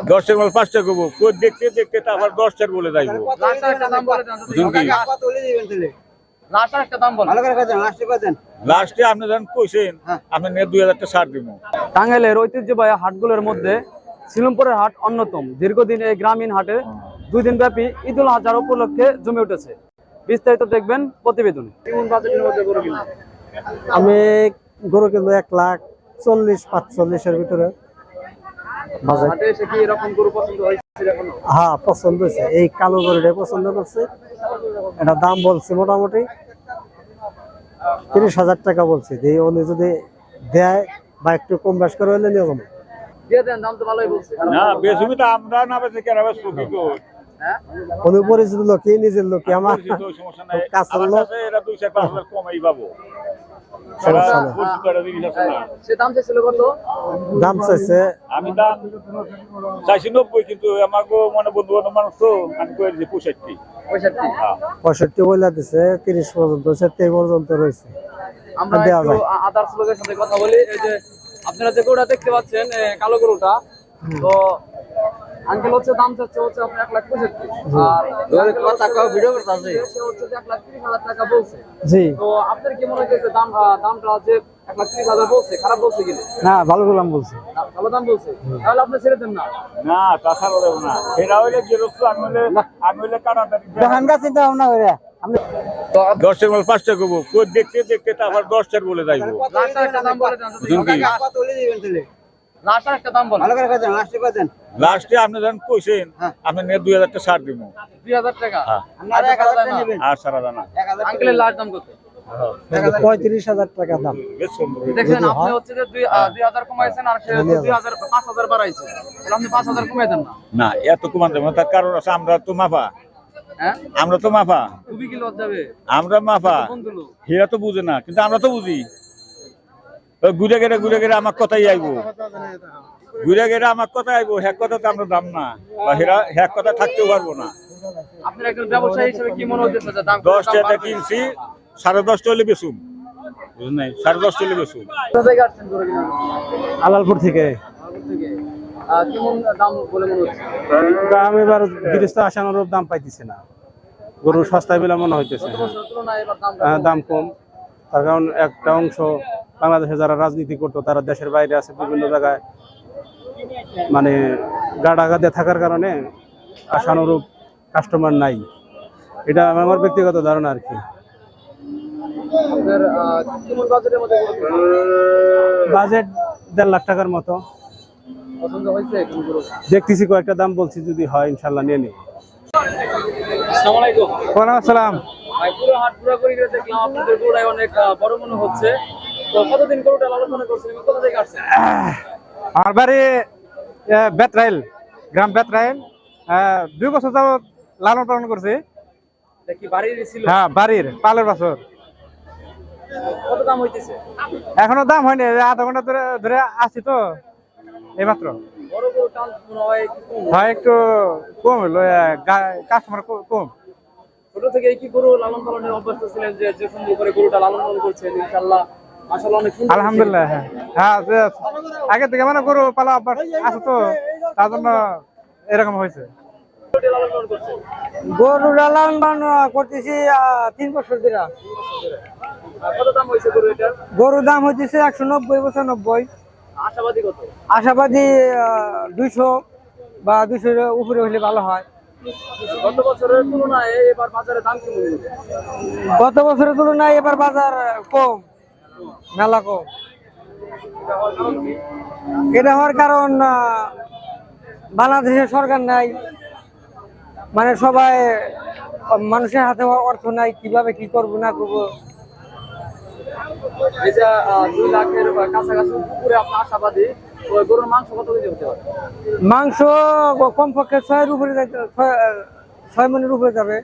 10 মাল 5 টাকা করবো, কই দেখতে দেখতে তো আবার 10 টাকা বলে যাইবো। লাস্টের একটা দাম বলে দেন যদি কত বলে দিবেন তাহলে লাস্টের একটা দাম বলেন ভালো করে করেন লাস্টে করেন লাস্টে আপনি যখন কইছেন আপনি নিয়ে 2000 টাকা ছাড় দিব। টাঙ্গাইলের ঐতিহ্যবাহী হাটগুলোর মধ্যে শিলংপুরের হাট অন্যতম। দীর্ঘদিন এই গ্রামীণ হাটে 2 দিন ব্যাপী ঈদুল আজহার উপলক্ষে জমে উঠেছে। বিস্তারিত দেখবেন প্রতিবেদনে। কেমন বাজেটের মধ্যে গরু কিনলেন? আমি গরু কিনবো 1,40,45,000 ভিতরে। হাটে এসে কি এরকম গরু পছন্দ হয়েছে এখনো? হ্যাঁ, পছন্দ হয়েছে। এই কালো গরুটাই পছন্দ করছে। এটা দাম বলছে মোটামুটি 30,000 টাকা বলছে। এই উনি যদি দেয় বা একটু কম বেশ করে হলে নিয়ে যাবো। দিয়ে দেন, দাম তো ভালোই বলছে। না বেশি তো আমরা না বেশি কেন আবার সুখী তো। হ্যাঁ, উনি পরিচিত লোকই, নিজের লোকই, আমার সমস্যা নাই। কাছের আমার লোক। কাছে এরা 2-4,000 কমাই পাবো। সমস্যা নেই। সে দাম চাইছিল কত? দাম চাইছে আমি দাম চাইছি 90, কিন্তু আমাকে মানে বন্ধু বান্ধব মানুষ তো আমি কয়েছি 65। 65। হ্যাঁ 65 বলে দিছে, 30 পর্যন্ত, 30 পর্যন্ত রয়েছে। আমরা দেওয়া একটু যায়। আদার্স লোকের সাথে কথা বলি। এই যে আপনারা যে গরুটা দেখতে পাচ্ছেন কালো গরুটা, তো আঙ্কেল হচ্ছে দাম চাচ্ছে হচ্ছে আপনি 1,65,000 আর কথা কও ভিডিও করতে আছে সে হচ্ছে যে 1,30,000 টাকা বলছে। জি, তো আপনার কি মনে হচ্ছে দামটা যে 1,30,000 বলছে খারাপ বলছে কিনা? না ভালো গোলাম বলছে। ভালো দাম বলছে, তাহলে আপনি ছেড়ে দেন না। না তাছাড়া দেবো না, সেটা হইলে গেরস্ত আমি হইলে কাটাতারি দোকানটা চিন্তা ভাবনা করে আমি 10 মাল 5 টাকা করবো, কই দেখতে দেখতে তো আবার 10 টাকা বলে যাইবো। লাস্টের একটা দাম বলে দেন যদি কত বলে দিবেন তাহলে লাস্টের একটা দাম বলেন ভালো করে করেন লাস্টে করেন লাস্টে আপনি যখন কইছেন আপনি নিয়ে 2000 টাকা ছাড় দিব। 2000 টাকা হ্যাঁ। আর 1000 টাকা নেবেন আর সারা জানা আঙ্কেলের লাস্ট দাম কত? 35,000 টাকা দাম। বেশ সুন্দর। দেখেন আপনি হচ্ছে যে 2000 কমাইছেন আর সে 2000 5000 বাড়াইছে, তাহলে আপনি 5000 কমাই দেন না। না এত কমান দেবো না, তার কারণ আছে আমরা তো মাফা। হ্যাঁ, আমরা তো মাফা, খুবই কি লজ যাবে আমরা মাফা। বন্ধু লোক হেরা তো বুঝে না, কিন্তু আমরা তো বুঝি। ঘুরে গেলে আমার কথাই আইবো, ঘুরে গেলে আমার কথা আইবো। হ্যাক কথা তো আমরা দাম না, বা হেরা হ্যাক কথা থাকতেও পারবো না। আপনার একজন ব্যবসায়ী হিসেবে কি মনে হচ্ছে যে দাম 10 টাকা কিনছি, 10.5 হলে বেচুম, বুঝলেন নাই? 10.5 হলে বেচুম। কোথা থেকে আসছেন গরু কিনা? আলালপুর থেকে। ভাগলপুর থেকে। কেমন দাম বলে মনে হচ্ছে? দাম এবার গৃহস্থ আশানুরূপ দাম পাইতেছে না। গরু সস্তায় বলে মনে হইতেছে। গত বছরের তুলনায় এবার দাম দাম কম। তার কারণ একটা অংশ বাংলাদেশে যারা রাজনীতি করতো তারা দেশের বাইরে আছে, বিভিন্ন জায়গায় মানে গাড়াগাদে থাকার কারণে আশানুরূপ কাস্টমার নাই। এটা আমার ব্যক্তিগত ধারণা আর কি। আপনার কেমন বাজেটের মধ্যে গরু কিনলেন? বাজেট 1.5 লাখ টাকার মতো। পছন্দ হয়েছে কোন গরু? দেখতেছি কয়েকটা দাম বলছি, যদি হয় ইনশাল্লাহ নিয়ে নিই। আসসালামু আলাইকুম। ওয়ালাইকুম আসসালাম। ভাই পুরো হাট পুরো করে দেখলাম আপনাদের গরুটাই অনেক বড় মনে হচ্ছে। তো কতদিন গরুটা লালন পালন করছেন এবং কোথা থেকে আসছেন? আমার বাড়ি বেতরাইল, গ্রাম বেতরাইল। 2 বছর যাবত লালন পালন করছি। এটা কি বাড়ির ছিল? হ্যাঁ, বাড়ির পালের বছর। কত দাম হইতেছে? এখনো দাম হয়নি, আধা ঘন্টা ধরে ধরে আসছি তো এইমাত্র। বড় গরু টান মনে হয় একটু কম। হয় একটু কম হলো, কাস্টমার কম। ছোট থেকে কি গরু লালন পালনের অভ্যস্ত ছিলেন যে যে সুন্দর করে গরুটা লালন পালন করছেন ইনশাআল্লাহ মাশাআল্লাহ অনেক সুন্দর। আলহামদুলিল্লাহ। হ্যাঁ হ্যাঁ, আগে থেকে মানে গরু পালা অভ্যাস আছে তো, তার জন্য এরকম হয়েছে। গরুটা লালন পালন করছেন। গরু লালন পালন করতেছি 3 বছর ধরে। কত দাম হয়েছে গরু এটার? গরুর দাম হইতেছে 190, 95। আশাবাদী কত? আশাবাদী 200 বা 200 এর উপরে হলে ভালো হয়। গত বছরের তুলনায় এবার বাজারে দাম কি মনে হচ্ছে? গত বছরের তুলনায় এবার বাজার কম, মেলা কম। এটা হওয়ার কারণ বাংলাদেশের সরকার নাই, মানে সবাই মানুষের হাতে অর্থ নাই, কিভাবে কি করবো না করবো। এই যে 2 লাখের কাছাকাছি উপরে আপনি আশাবাদী, ওই গরুর মাংস কত কেজি হতে পারে? মাংস কমপক্ষে 6 এর উপরে 6 মনের উপরে যাবে।